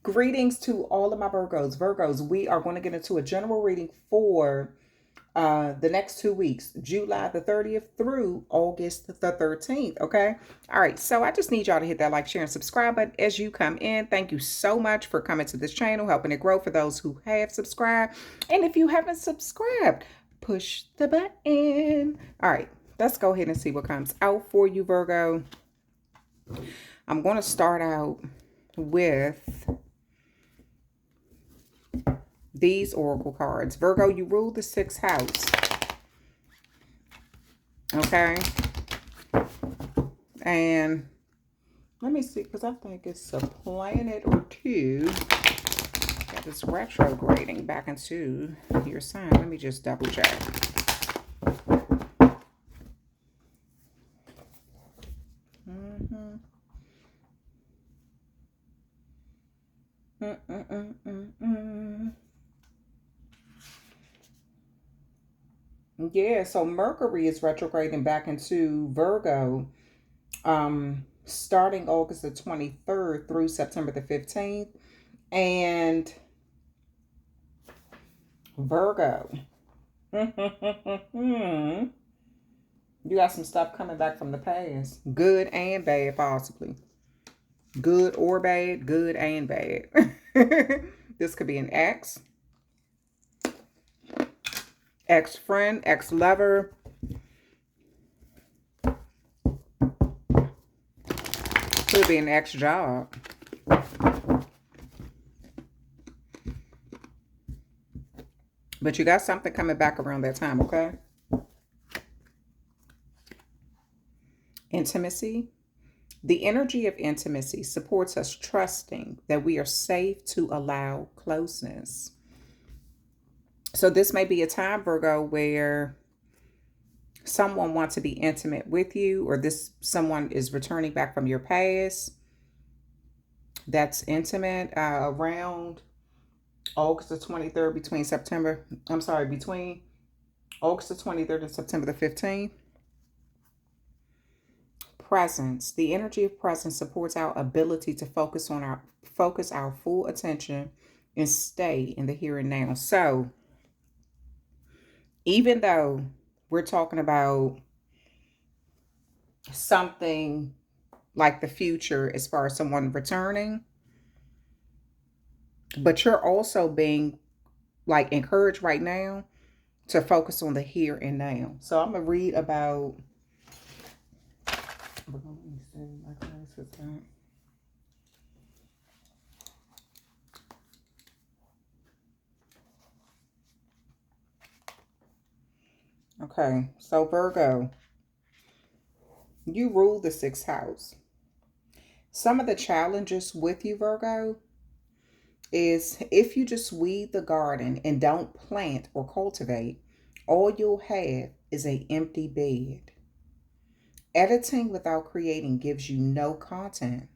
Greetings to all of my Virgos. Virgos, we are going to get into a general reading for the next 2 weeks, July the 30th through August the 13th. Okay. All right. So I just need y'all to hit that like, share, and subscribe button as you come in. Thank you so much for coming to this channel, helping it grow for those who have subscribed. And if you haven't subscribed, push the button. All right. Let's go ahead and see what comes out for you, Virgo. I'm going to start out with these oracle cards. Virgo, you rule the 6th house. Okay. And let me see, because I think it's a planet or two that is retrograding back into your sign. Let me just double check. Yeah, so Mercury is retrograding back into Virgo, starting August the 23rd through September the 15th. And Virgo, you got some stuff coming back from the past. Good and bad, possibly. Good or bad, good and bad. This could be an ex, ex-friend, ex-lover. Could be an ex-job. But you got something coming back around that time, okay? Intimacy. The energy of intimacy supports us trusting that we are safe to allow closeness. So this may be a time, Virgo, where someone wants to be intimate with you, or someone is returning back from your past that's intimate around August the 23rd between August the 23rd and September the 15th. Presence. The energy of presence supports our ability to focus our full attention and stay in the here and now. So even though we're talking about something like the future as far as someone returning, but you're also being like encouraged right now to focus on the here and now. So I'm gonna read about okay, so Virgo, you rule the 6th house. Some of the challenges with you, Virgo, is if you just weed the garden and don't plant or cultivate, all you'll have is an empty bed. Editing without creating gives you no content.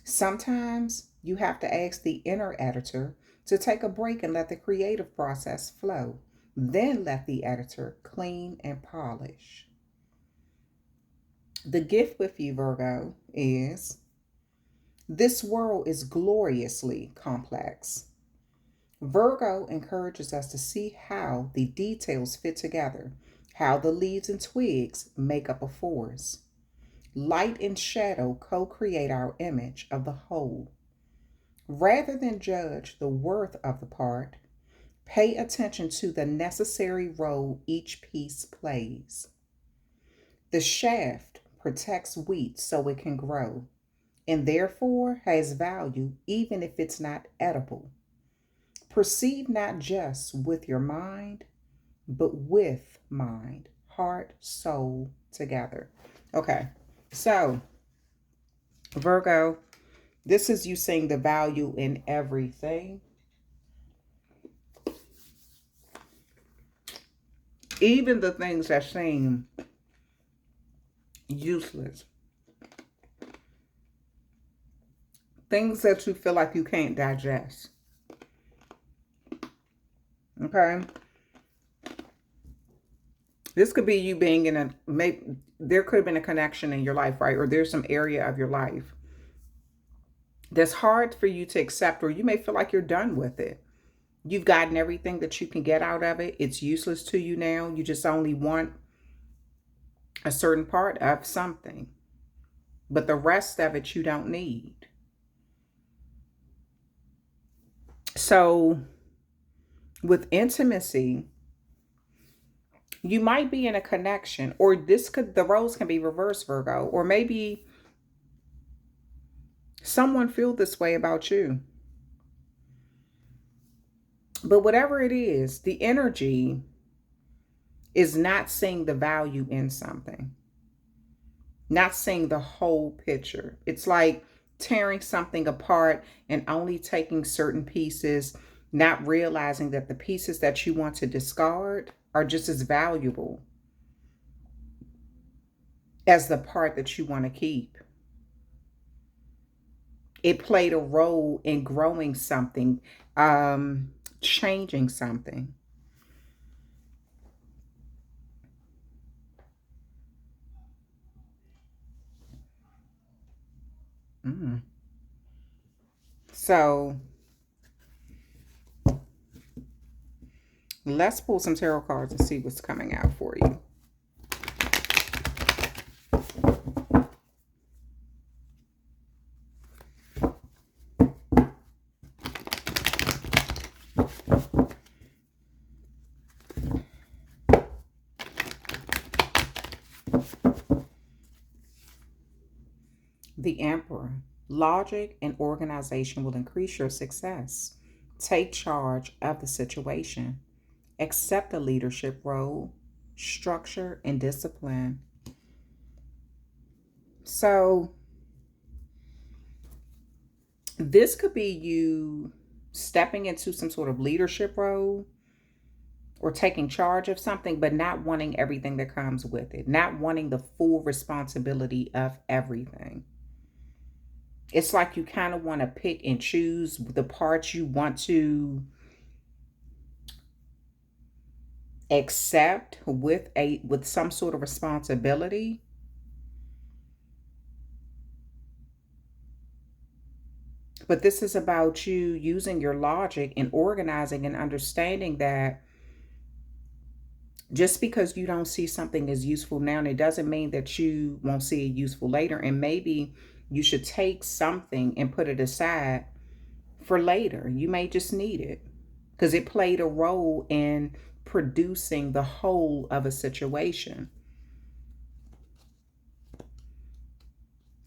Sometimes you have to ask the inner editor to take a break and let the creative process flow. Then let the editor clean and polish. The gift with you, Virgo, is this world is gloriously complex. Virgo encourages us to see how the details fit together, how the leaves and twigs make up a forest. Light and shadow co-create our image of the whole. Rather than judge the worth of the part, pay attention to the necessary role each piece plays. The shaft protects wheat so it can grow, and therefore has value even if it's not edible. Perceive not just with your mind, but with mind, heart, soul together. Okay, so Virgo, this is you seeing the value in everything. Even the things that seem useless. Things that you feel like you can't digest. Okay? This could be you being in there could have been a connection in your life, right? Or there's some area of your life that's hard for you to accept, or you may feel like you're done with it. You've gotten everything that you can get out of it. It's useless to you now. You just only want a certain part of something, but the rest of it you don't need. So with intimacy, you might be in a connection, or the roles can be reversed, Virgo, or maybe someone feel this way about you. But whatever it is, the energy is not seeing the value in something, not seeing the whole picture. It's like tearing something apart and only taking certain pieces, not realizing that the pieces that you want to discard are just as valuable as the part that you want to keep. It played a role in growing something, changing something. So let's pull some tarot cards and see what's coming out for you. The Emperor. Logic and organization will increase your success. Take charge of the situation. Accept a leadership role. Structure and discipline. So this could be you stepping into some sort of leadership role or taking charge of something, but not wanting everything that comes with it, not wanting the full responsibility of everything. It's like you kind of want to pick and choose the parts you want to accept with some sort of responsibility. But this is about you using your logic and organizing and understanding that just because you don't see something as useful now, it doesn't mean that you won't see it useful later. And maybe you should take something and put it aside for later. You may just need it because it played a role in producing the whole of a situation.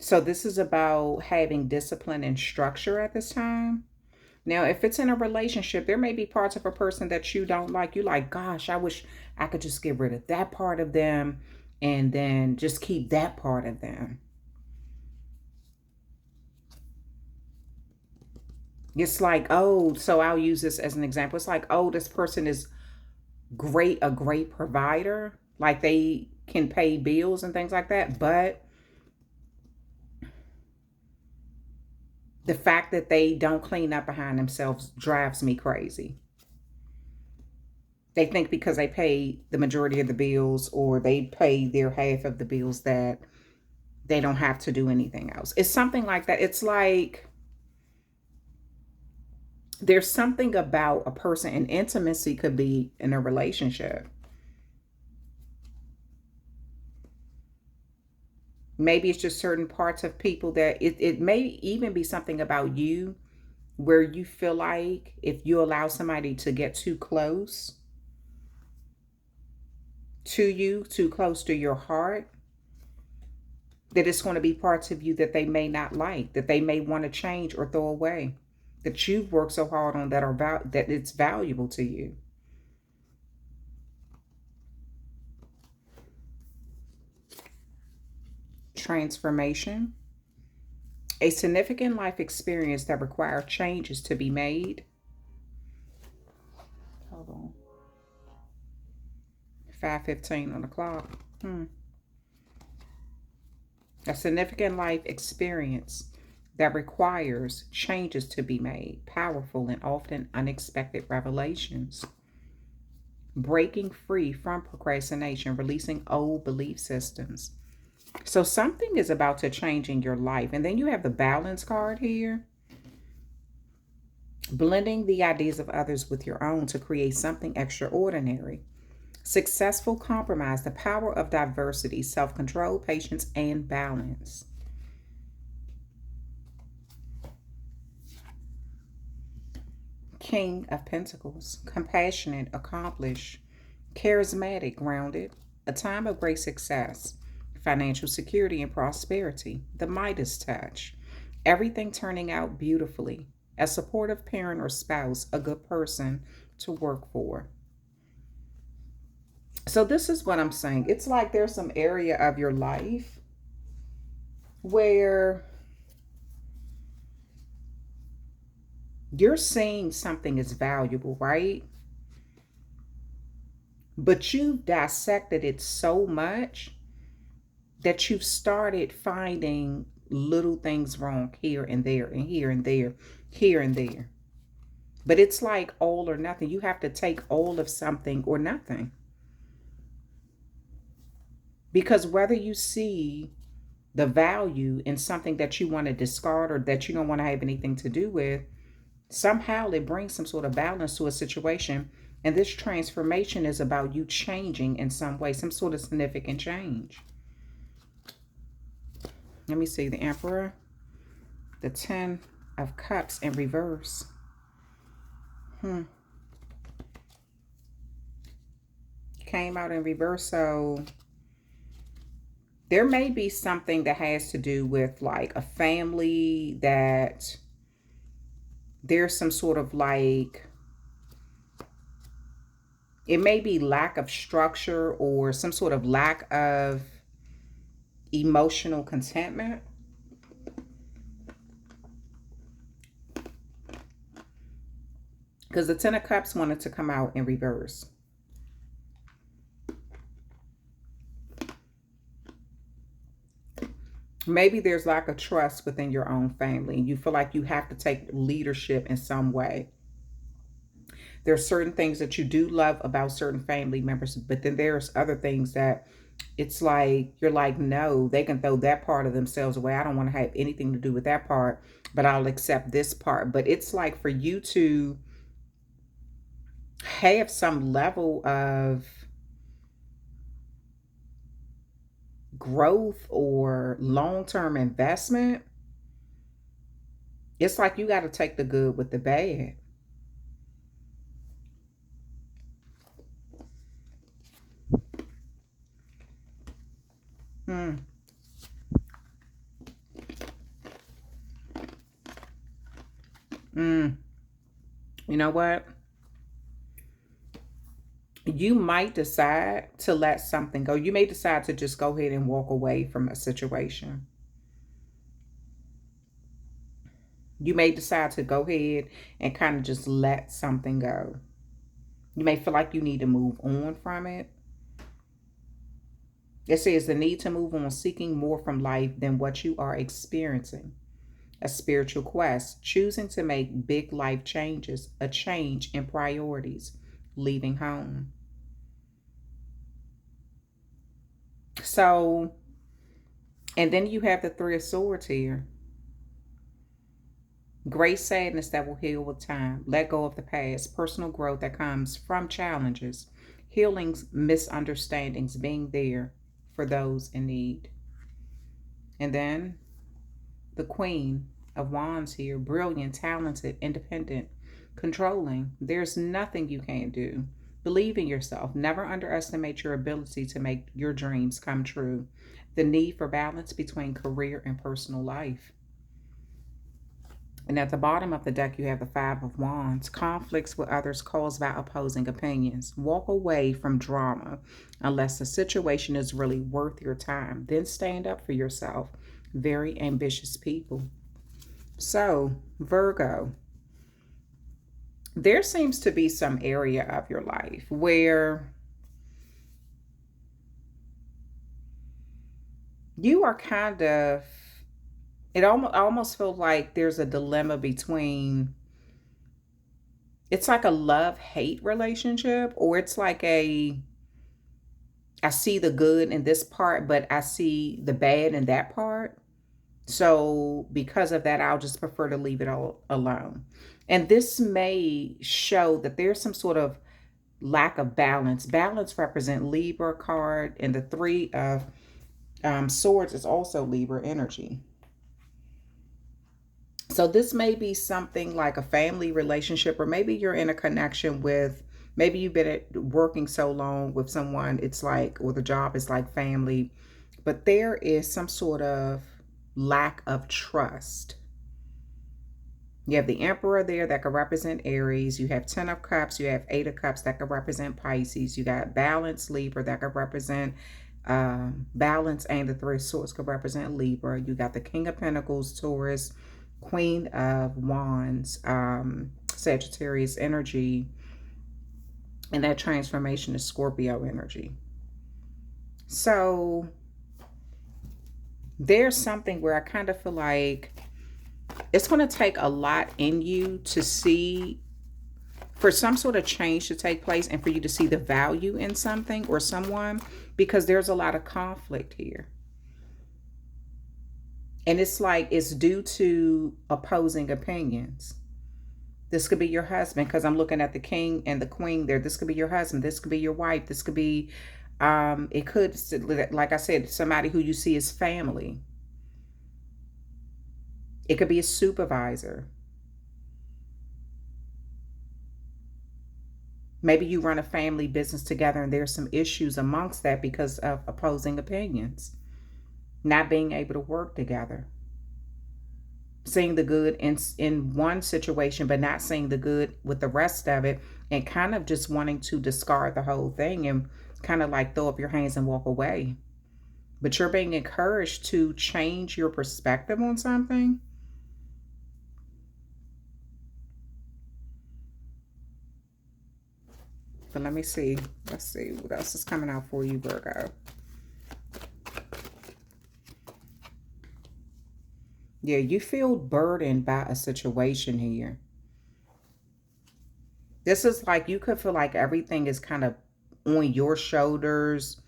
So this is about having discipline and structure at this time. Now, if it's in a relationship, there may be parts of a person that you don't like. You like, gosh, I wish I could just get rid of that part of them and then just keep that part of them. It's like, oh, so I'll use this as an example. It's like, oh, this person is a great provider. Like they can pay bills and things like that. But the fact that they don't clean up behind themselves drives me crazy. They think because they pay the majority of the bills or they pay their half of the bills that they don't have to do anything else. It's something like that. It's like there's something about a person, and intimacy could be in a relationship. Maybe it's just certain parts of people that it may even be something about you where you feel like if you allow somebody to get too close to you, too close to your heart, that it's going to be parts of you that they may not like, that they may want to change or throw away, that you've worked so hard on that it's valuable to you. Transformation. A significant life experience that requires changes to be made. Hold on. 5:15 on the clock. A significant life experience that requires changes to be made. Powerful and often unexpected revelations. Breaking free from procrastination, releasing old belief systems. So something is about to change in your life. And then you have the balance card here. blending the ideas of others with your own to create something extraordinary. Successful compromise, the power of diversity, self control, patience, and balance. King of Pentacles, compassionate, accomplished, charismatic, grounded, a time of great success, financial security and prosperity, the Midas touch, everything turning out beautifully, a supportive parent or spouse, a good person to work for. So, this is what I'm saying. It's like there's some area of your life where you're seeing something is valuable, right? But you've dissected it so much that you've started finding little things wrong here and there and here and there, here and there. But it's like all or nothing. You have to take all of something or nothing. Because whether you see the value in something that you want to discard or that you don't want to have anything to do with, somehow it brings some sort of balance to a situation. And this transformation is about you changing in some way, some sort of significant change. Let me see, the Emperor, the Ten of Cups in reverse. Came out in reverse, so there may be something that has to do with like a family, that there's some sort of like, it may be lack of structure or some sort of lack of emotional contentment. Because the Ten of Cups wanted to come out in reverse. Maybe there's lack of trust within your own family. You feel like you have to take leadership in some way. There are certain things that you do love about certain family members, but then there's other things that it's like, you're like, no, they can throw that part of themselves away. I don't want to have anything to do with that part, but I'll accept this part. But it's like for you to have some level of growth or long-term investment, it's like you got to take the good with the bad. You know what? You might decide to let something go. You may decide to just go ahead and walk away from a situation. You may decide to go ahead and kind of just let something go. You may feel like you need to move on from it. It says the need to move on, seeking more from life than what you are experiencing. A spiritual quest, choosing to make big life changes, a change in priorities, leaving home. So, and then you have the Three of Swords here. Great sadness that will heal with time. Let go of the past. Personal growth that comes from challenges. Healings, misunderstandings, being there for those in need. And then the Queen of Wands here. Brilliant, talented, independent, controlling. There's nothing you can't do. Believe in yourself. Never underestimate your ability to make your dreams come true. The need for balance between career and personal life. And at the bottom of the deck, you have the Five of Wands. Conflicts with others caused by opposing opinions. Walk away from drama unless the situation is really worth your time. Then stand up for yourself. Very ambitious people. So, Virgo, there seems to be some area of your life where you are kind of, it almost feels like there's a dilemma between, it's like a love-hate relationship, or it's like I see the good in this part, but I see the bad in that part. So because of that, I'll just prefer to leave it all alone. And this may show that there's some sort of lack of balance. Balance represent Libra card, and the Three of Swords is also Libra energy. So this may be something like a family relationship, or maybe you're in a connection with, maybe you've been working so long with someone, it's like, or the job is like family, but there is some sort of lack of trust. You have the Emperor there that could represent Aries. You have Ten of Cups. You have Eight of Cups that could represent Pisces. You got Balance Libra that could represent Balance, and the Three of Swords could represent Libra. You got the King of Pentacles, Taurus, Queen of Wands, Sagittarius energy, and that transformation is Scorpio energy. So there's something where I kind of feel like it's going to take a lot in you to see, for some sort of change to take place, and for you to see the value in something or someone, because there's a lot of conflict here. And it's like it's due to opposing opinions. This could be your husband, because I'm looking at the king and the queen there. This could be your husband. This could be your wife. This could be, it could, like I said, somebody who you see as family. It could be a supervisor. Maybe you run a family business together and there's some issues amongst that because of opposing opinions. Not being able to work together. Seeing the good in one situation, but not seeing the good with the rest of it, and kind of just wanting to discard the whole thing and kind of like throw up your hands and walk away. But you're being encouraged to change your perspective on something. But let me see. Let's see what else is coming out for you, Virgo. Yeah, you feel burdened by a situation here. This is like, you could feel like everything is kind of on your shoulders.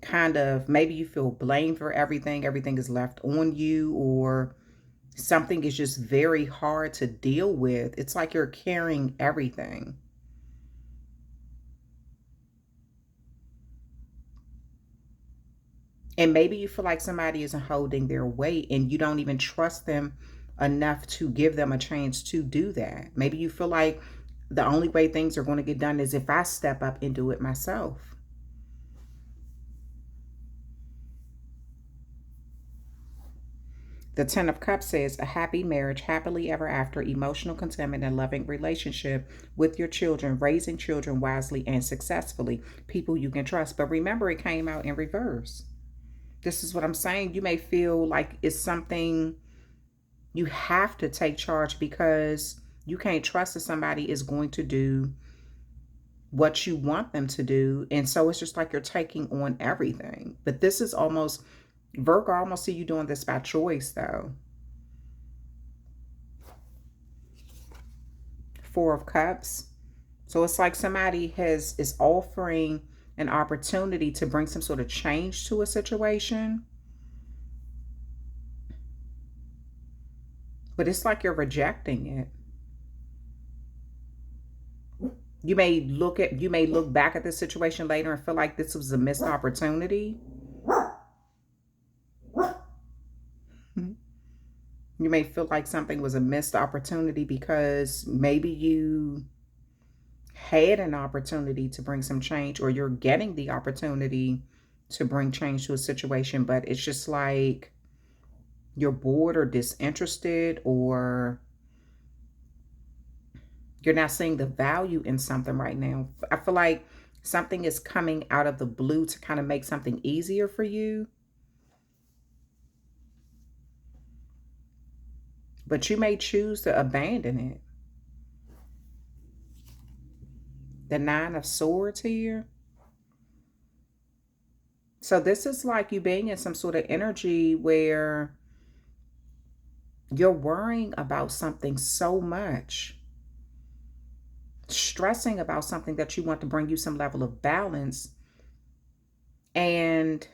Kind of, maybe you feel blamed for everything. Everything is left on you, or something is just very hard to deal with. It's like you're carrying everything. And maybe you feel like somebody isn't holding their weight and you don't even trust them enough to give them a chance to do that. Maybe you feel like the only way things are going to get done is if I step up and do it myself. The Ten of Cups says a happy marriage, happily ever after, emotional contentment, and loving relationship with your children, raising children wisely and successfully, people you can trust. But remember, it came out in reverse. This is what I'm saying. You may feel like it's something you have to take charge, because you can't trust that somebody is going to do what you want them to do. And so it's just like you're taking on everything. But this is almost, Virgo, I almost see you doing this by choice, though. Four of Cups. So it's like somebody is offering an opportunity to bring some sort of change to a situation. But it's like you're rejecting it. You may look back at this situation later and feel like this was a missed opportunity. You may feel like something was a missed opportunity because maybe you had an opportunity to bring some change, or you're getting the opportunity to bring change to a situation, but it's just like you're bored or disinterested, or you're not seeing the value in something right now. I feel like something is coming out of the blue to kind of make something easier for you. But you may choose to abandon it. The Nine of Swords here. So this is like you being in some sort of energy where you're worrying about something so much, stressing about something that you want to bring you some level of balance. And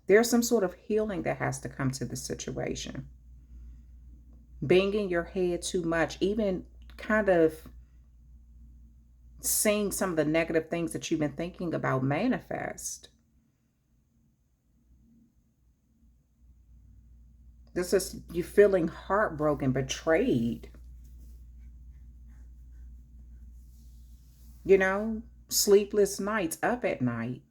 There's some sort of healing that has to come to the situation. Being in your head too much, even kind of seeing some of the negative things that you've been thinking about manifest. This is you feeling heartbroken, betrayed. You know, sleepless nights, up at night.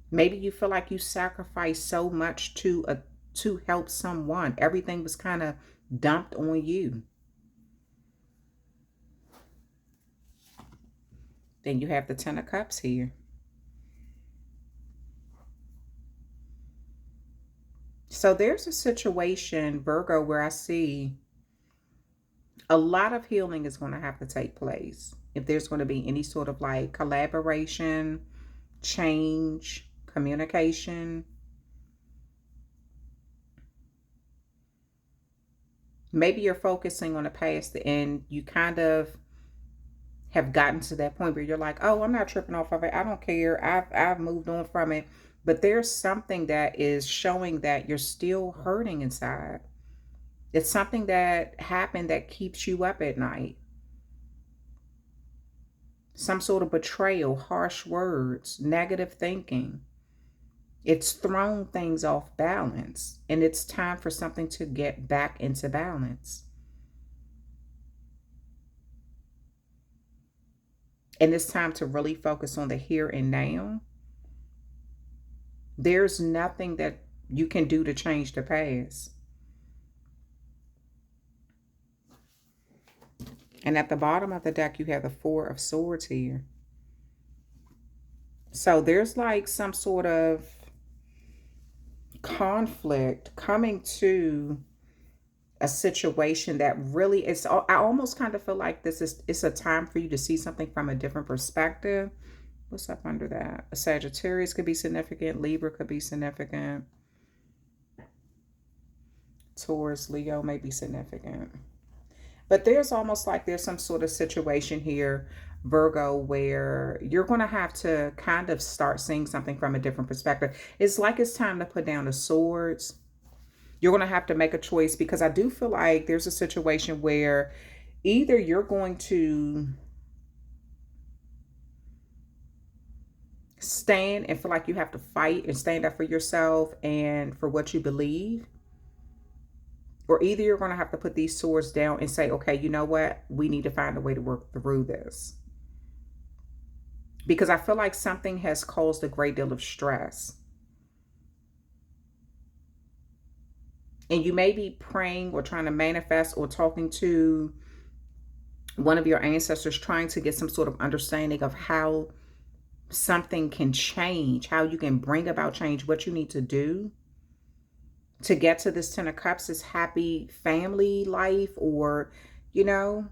Maybe you feel like you sacrificed so much to help someone. Everything was kind of dumped on you. Then you have the Ten of Cups here. So there's a situation, Virgo, where I see a lot of healing is going to have to take place. If there's going to be any sort of like collaboration, change, communication. Maybe you're focusing on the past and you kind of have gotten to that point where you're like, oh, I'm not tripping off of it. I don't care. I've moved on from it. But there's something that is showing that you're still hurting inside. It's something that happened that keeps you up at night. Some sort of betrayal, harsh words, negative thinking. It's thrown things off balance, and it's time for something to get back into balance. And it's time to really focus on the here and now. There's nothing that you can do to change the past. And at the bottom of the deck, you have the Four of Swords here. So there's like some sort of conflict coming to a situation that really is, I almost kind of feel like it's a time for you to see something from a different perspective. What's up under that? A Sagittarius could be significant. Libra could be significant. Taurus, Leo may be significant. But there's almost like there's some sort of situation here, Virgo, where you're going to have to kind of start seeing something from a different perspective. It's like it's time to put down the swords. You're going to have to make a choice, because I do feel like there's a situation where either you're going to stand and feel like you have to fight and stand up for yourself and for what you believe, or either you're going to have to put these swords down and say, okay, you know what? We need to find a way to work through this. Because I feel like something has caused a great deal of stress. And you may be praying or trying to manifest or talking to one of your ancestors, trying to get some sort of understanding of how something can change, how you can bring about change, what you need to do to get to this Ten of Cups, this happy family life, or, you know,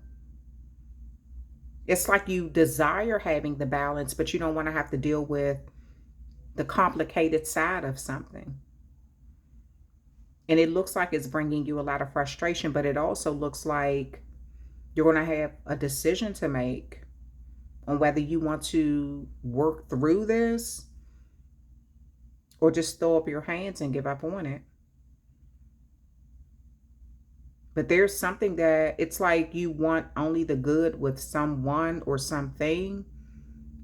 it's like you desire having the balance, but you don't want to have to deal with the complicated side of something. And it looks like it's bringing you a lot of frustration, but it also looks like you're going to have a decision to make on whether you want to work through this or just throw up your hands and give up on it. But there's something that it's like you want only the good with someone or something.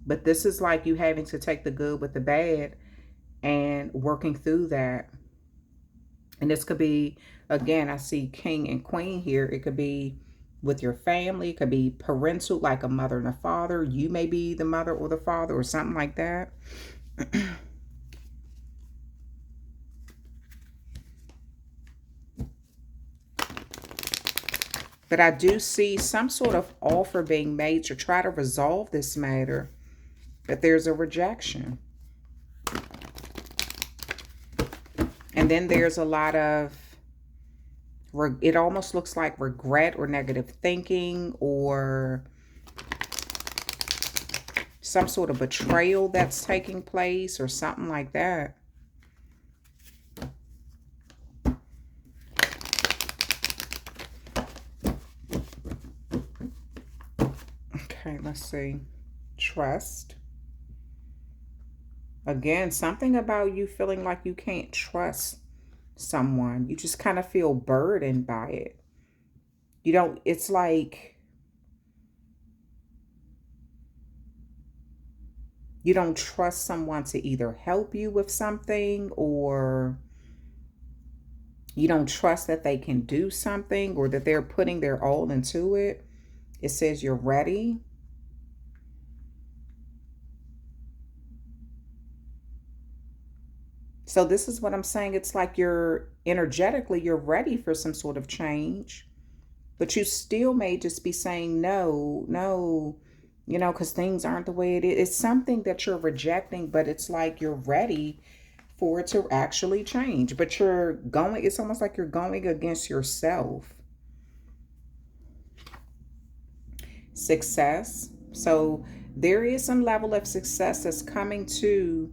But this is like you having to take the good with the bad and working through that. And this could be, again, I see King and Queen here. It could be with your family. It could be parental, like a mother and a father. You may be the mother or the father or something like that. But I do see some sort of offer being made to try to resolve this matter. But there's a rejection. And then there's a lot of, it almost looks like regret or negative thinking, or some sort of betrayal that's taking place or something like that. Okay, let's see. trust. Again, something about you feeling like you can't trust someone. You just kind of feel burdened by it. You don't, it's like you don't trust someone to either help you with something, or you don't trust that they can do something, or that they're putting their all into it. It says you're ready. So this is what I'm saying. It's like you're energetically, you're ready for some sort of change, but you still may just be saying no, no, because things aren't the way it is. It's something that you're rejecting, but it's like you're ready for it to actually change. But it's almost like you're going against yourself. Success. So there is some level of success that's coming to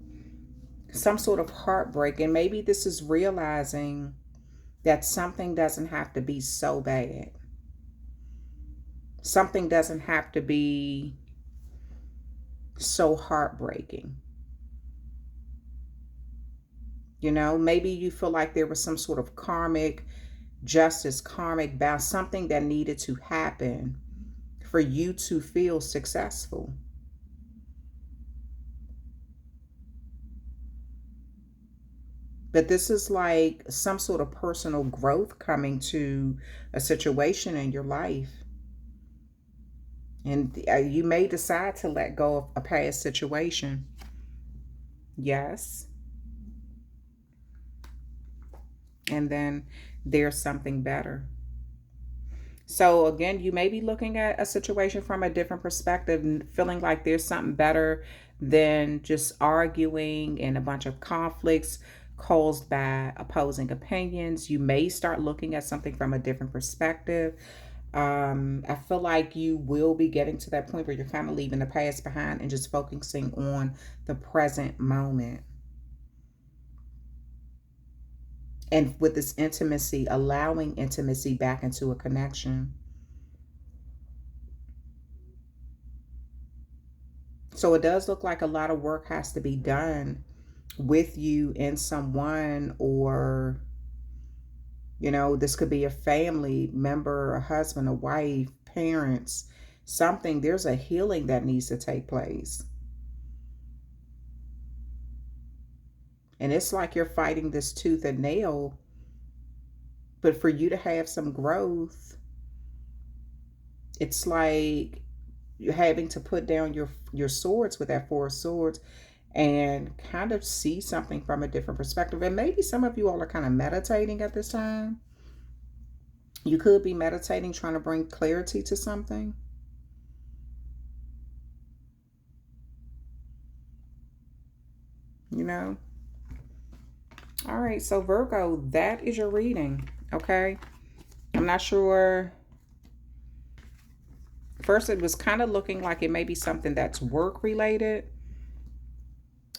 some sort of heartbreak. And maybe this is realizing that something doesn't have to be so bad. Something doesn't have to be so heartbreaking. Maybe you feel like there was some sort of karmic justice, karmic balance, something that needed to happen for you to feel successful. But this is like some sort of personal growth coming to a situation in your life. And you may decide to let go of a past situation. Yes. And then there's something better. So again, you may be looking at a situation from a different perspective and feeling like there's something better than just arguing and a bunch of conflicts caused by opposing opinions. You may start looking at something from a different perspective. I feel like you will be getting to that point where you're kind of leaving the past behind and just focusing on the present moment. And with this intimacy, allowing intimacy back into a connection. So it does look like a lot of work has to be done with you and someone, or, this could be a family member, a husband, a wife, parents, something. There's a healing that needs to take place. And it's like you're fighting this tooth and nail. But for you to have some growth, it's like you're having to put down your swords with that Four of Swords and kind of see something from a different perspective. And maybe some of you all are kind of meditating at this time. You could be meditating, trying to bring clarity to something. All right, so Virgo, that is your reading, okay? I'm not sure. First, it was kind of looking like it may be something that's work related.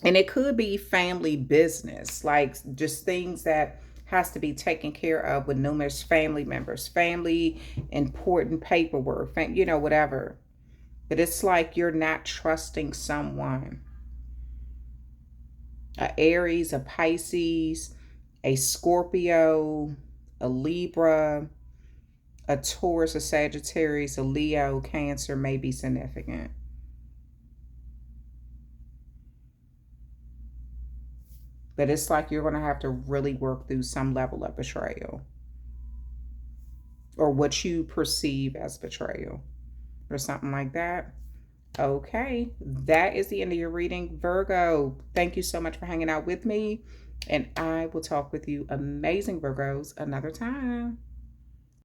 And it could be family business, like just things that has to be taken care of with numerous family members, family important paperwork, whatever. But it's like you're not trusting someone. A Aries, a Pisces, a Scorpio, a Libra, a Taurus, a Sagittarius, a Leo, Cancer may be significant. But it's like you're going to have to really work through some level of betrayal, or what you perceive as betrayal, or something like that. Okay, that is the end of your reading, Virgo. Thank you so much for hanging out with me, and I will talk with you amazing Virgos another time.